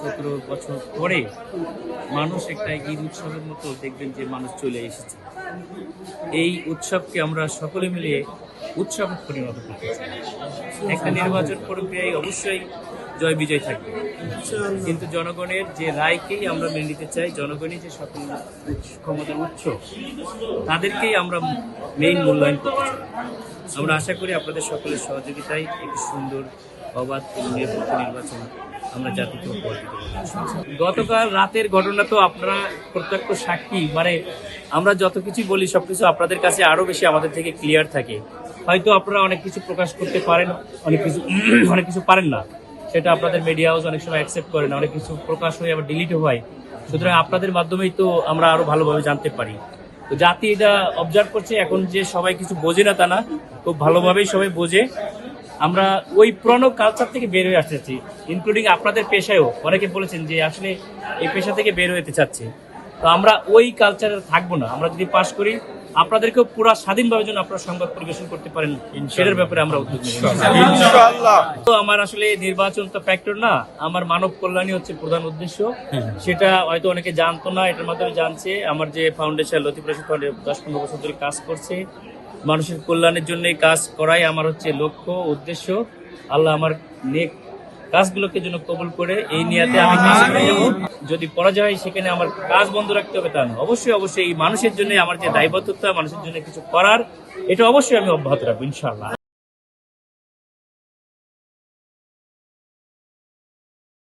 17 বছর পরে মানুষ একটা ঈদ উৎসবের মতো দেখবেন যে মানুষ চলে এসেছে। এই উৎসবকে আমরা সকলে মিলিয়ে উৎসবে পরিণত করতে চাই। একটা নির্বাচন প্রক্রিয়ায় অবশ্যই জয় বিজয় থাকবে, কিন্তু জনগণের যে রায়কেই আমরা মেনে নিতে চাই। জনগণই যে সকল ক্ষমতার উৎস, তাদেরকেই আমরা মেইন মূল্যায়ন করতে চাই। আমরা আশা করি আপনাদের সকলের সহযোগিতায় একটি সুন্দর অবাধ নিরপেক্ষ নির্বাচন আমরা জাতিকে উপহার দিতে পারি। গতকাল রাতের ঘটনা তো আপনারা প্রত্যক্ষ সাক্ষী। আমরা যত কিছু বলি সবকিছু আপনাদের কাছে আরো বেশি আমাদের থেকে ক্লিয়ার থাকে। হয়তো আপনারা অনেক কিছু প্রকাশ করতে পারেন, অনেক কিছু পারেন না, সেটা আপনাদের মিডিয়া হাউস অনেক সময় অ্যাকসেপ্ট করে না, অনেক কিছু প্রকাশ হয়ে আবার ডিলিটও হয়। সুতরাং আপনাদের মাধ্যমেই তো আমরা আরো ভালোভাবে জানতে পারি। তো জাতি এটা অবজার্ভ করছে এখন, যে সবাই কিছু বোঝে না তা না, খুব ভালোভাবেই সবাই বোঝে। আমরা ওই পুরনো কালচার থেকে বের হয়ে আসতেছি, ইনক্লুডিং আপনাদের পেশায়ও অনেকে বলেছেন যে আসলে এই পেশা থেকে বের হতে চাচ্ছে। তো আমরা ওই কালচারে থাকবো না। আমরা যদি পাশ করি, আপনাদেরকেও পুরো স্বাধীনভাবে যেন আপনারা সংবাদ পরিবেশন করতে পারেন, সেটার ব্যাপারে আমরা উদ্যোগ নেব ইনশাআল্লাহ। তো আমার আসলে নির্বাচন তো ফ্যাক্টর না, আমার মানব কল্যাণই হচ্ছে প্রধান উদ্দেশ্য। সেটা হয়তো অনেকে জানতো না, এটার মাধ্যমে জানছে। আমার যে ফাউন্ডেশন লতিফ রাশিদ ফাউন্ডেশন 10-15 বছর ধরে কাজ করছে, মানুষের কল্যাণের জন্য কাজ করাই আমার হচ্ছে লক্ষ্য, উদ্দেশ্য। আল্লাহ আমার নেক কাজগুলোকে যেন কবুল করে, এই নিয়াতে আমি কাজ করে যাব। যদি পরাজয় হয় সেখানে আমার কাজ বন্ধ রাখতে হবে তা না, অবশ্যই এই মানুষের জন্য আমার যে দায়বদ্ধতা, মানুষের জন্য কিছু করার, এটা অবশ্যই আমি অব্যাহত রাখবো ইনশাআল্লাহ।